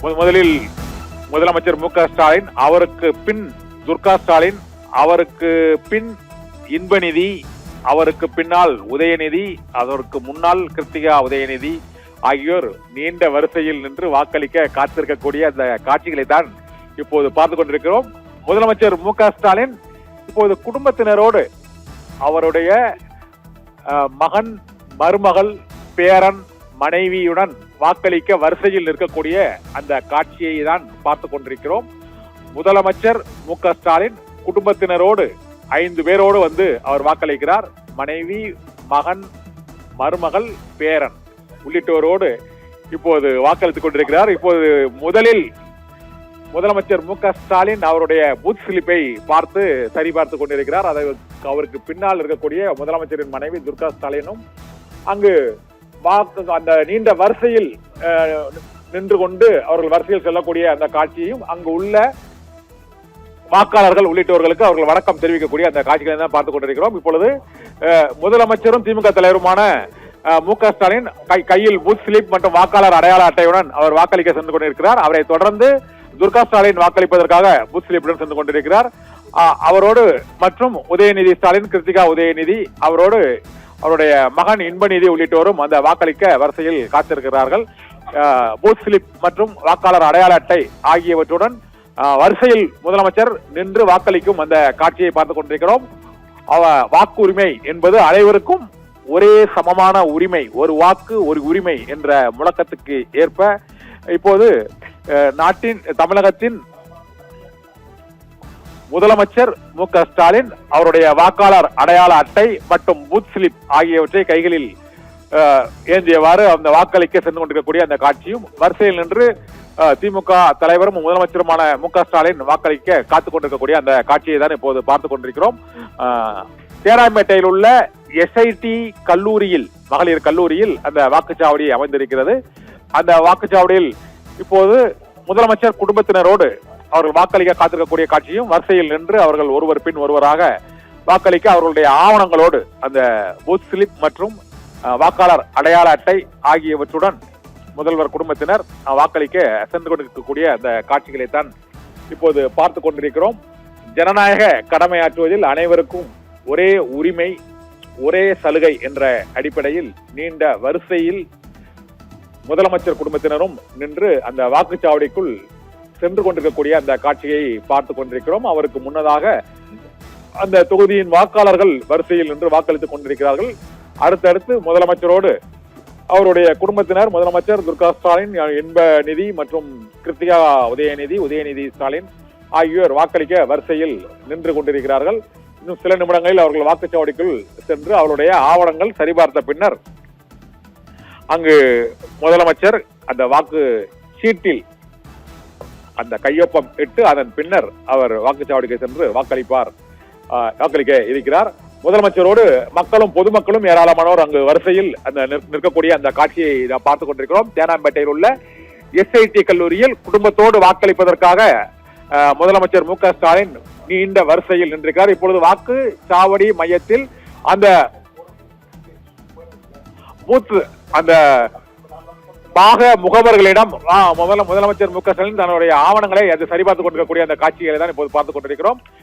முதலில் முதலமைச்சர் மு.க.ஸ்டாலின், அவருக்கு பின் துர்கா ஸ்டாலின், அவருக்கு பின் இன்பநிதி, அவருக்கு பின்னால் உதயநிதி, அதற்கு முன்னால் கிருத்திகா உதயநிதி ஆகியோர் நீண்ட வரிசையில் நின்று வாக்களிக்க காத்திருக்கக்கூடிய அந்த காட்சிகளை தான் இப்போது பார்த்து கொண்டிருக்கிறோம். முதலமைச்சர் மு.க.ஸ்டாலின் இப்போது குடும்பத்தினரோடு அவருடைய மகன், மருமகள், பேரன், மனைவியுடன் வாக்களிக்க வரிசையில் நிற்கக்கூடிய அந்த காட்சியை தான் பார்த்து கொண்டிருக்கிறோம். முதலமைச்சர் மு.க.ஸ்டாலின் குடும்பத்தினரோடு 5 பேரோடு வந்து அவர் வாக்களிக்கிறார். மனைவி, மகன், மருமகள், பேரன் உள்ளிட்டோரோடு இப்போது வாக்களித்துக் கொண்டிருக்கிறார். இப்போது முதலில் முதலமைச்சர் மு.க.ஸ்டாலின் அவருடைய பூத் ஸ்லிப்பை பார்த்து சரிபார்த்து கொண்டிருக்கிறார். அதை அவருக்கு பின்னால் இருக்கக்கூடிய முதலமைச்சரின் மனைவி துர்கா ஸ்டாலினும் அங்கு அந்த நீண்ட வரிசையில் நின்று கொண்டு அவர்கள் வரிசையில் செல்லக்கூடிய அந்த காட்சியையும் அங்கு உள்ள வாக்காளர்கள் உள்ளிட்டவர்களுக்கு அவர்கள் வணக்கம் தெரிவிக்கக்கூடிய அந்த காட்சிகளை தான் பார்த்துக் கொண்டிருக்கிறோம். இப்பொழுது முதலமைச்சரும் திமுக தலைவருமான மு.க.ஸ்டாலின் கையில் பூத் ஸ்லிப் மற்றும் வாக்காளர் அடையாள அட்டையுடன் அவர் வாக்களிக்க சென்று கொண்டிருக்கிறார். அவரை தொடர்ந்து துர்கா ஸ்டாலின் வாக்களிப்பதற்காக பூத் ஸ்லிப்புடன் சென்று கொண்டிருக்கிறார். அவரோடு மற்றும் உதயநிதி ஸ்டாலின், கிருத்திகா உதயநிதி, அவரோடு அவருடைய மகன் இன்பநிதி உள்ளிட்டோரும் அந்த வாக்களிக்க வரிசையில் காத்திருக்கிறார்கள். பூத் ஸ்லிப் மற்றும் வாக்காளர் அடையாள அட்டை ஆகியவற்றுடன் வரிசையில் முதலமைச்சர் நின்று வாக்களிக்கும் அந்த காட்சியை பார்த்துக் கொண்டிருக்கிறோம். வாக்குரிமை என்பது அனைவருக்கும் ஒரே சமமான உரிமை, ஒரு வாக்கு ஒரு உரிமை என்ற முழக்கத்துக்கு ஏற்ப இப்போது தமிழகத்தின் முதலமைச்சர் மு.க.ஸ்டாலின் அவருடைய வாக்காளர் அடையாள அட்டை மற்றும் பூத் ஸ்லிப் ஆகியவற்றை கைகளில் ஏந்தியவாறு அந்த வாக்களிக்க சென்று கொண்டிருக்கக்கூடிய அந்த காட்சியும் வரிசையில் நின்று திமுக தலைவரும் முதலமைச்சருமான மு.க.ஸ்டாலின் வாக்களிக்க காத்துக் கொண்டிருக்கக்கூடிய அந்த காட்சியை தான் இப்போது பார்த்துக் கொண்டிருக்கிறோம். தேராம்பேட்டையில் உள்ள எஸ்ஐடி கல்லூரியில், மகளிர் கல்லூரியில் அந்த வாக்குச்சாவடி அமைந்திருக்கிறது. அந்த வாக்குச்சாவடியில் இப்போது முதலமைச்சர் குடும்பத்தினரோடு அவர்கள் வாக்களிக்க காத்திருக்கக்கூடிய காட்சியும் வரிசையில் நின்று அவர்கள் ஒருவர் பின் ஒருவராக வாக்களிக்க அவர்களுடைய ஆவணங்களோடு அந்த பூத் ஸ்லிப் மற்றும் வாக்காளர் அடையாள அட்டை ஆகியவற்றுடன் முதல்வர் குடும்பத்தினர் வாக்களிக்க சென்று கொண்டிருக்கக்கூடிய அந்த காட்சிகளை தான் இப்போது பார்த்து கொண்டிருக்கிறோம். ஜனநாயக கடமையாற்றுவதில் அனைவருக்கும் ஒரே உரிமை, ஒரே சலுகை என்ற அடிப்படையில் நீண்ட வரிசையில் முதலமைச்சர் குடும்பத்தினரும் நின்று அந்த வாக்குச்சாவடிக்குள் சென்று கொண்டிருக்கக்கூடிய அந்த காட்சியை பார்த்து கொண்டிருக்கிறோம். அவருக்கு முன்னதாக அந்த தொகுதியின் வாக்காளர்கள் வரிசையில் நின்று வாக்களித்துக் கொண்டிருக்கிறார்கள். அடுத்தடுத்து முதலமைச்சரோடு அவருடைய குடும்பத்தினர், முதலமைச்சர் துர்கா ஸ்டாலின், இன்பநிதி மற்றும் கிருத்திகா உதயநிதி ஸ்டாலின் ஆகியோர் வாக்களிக்க வரிசையில் நின்று கொண்டிருக்கிறார்கள். இன்னும் சில நிமிடங்களில் அவர்கள் வாக்குச்சாவடிக்குள் சென்று அவருடைய ஆவணங்கள் சரிபார்த்த பின்னர் அங்கு முதலமைச்சர் அந்த வாக்கு சீட்டில் அந்த கையொப்பம் இட்டு அதன் பின்னர் அவர் வாக்குச்சாவடிக்கு சென்று வாக்களிக்க இருக்கிறார். முதலமைச்சரோடு மக்களும் பொதுமக்களும் ஏராளமானோர் அங்கு வரிசையில் அந்த நிற்கக்கூடிய அந்த காட்சியை பார்த்துக் கொண்டிருக்கிறோம். தேனாம்பேட்டையில் உள்ள எஸ்ஐடி கல்லூரியில் குடும்பத்தோடு வாக்களிப்பதற்காக முதலமைச்சர் மு.க.ஸ்டாலின் நீண்ட வரிசையில் நின்றிருக்கிறார். இப்பொழுது வாக்குச்சாவடி மையத்தில் அந்த பூத் அந்த பாக முகவர்களிடம் முதலமைச்சர் மு.க.ஸ்டாலின் தன்னுடைய ஆவணங்களை அது சரிபார்த்துக் கொண்டிருக்கக்கூடிய அந்த காட்சிகளை தான் இப்போது பார்த்துக் கொண்டிருக்கிறோம்.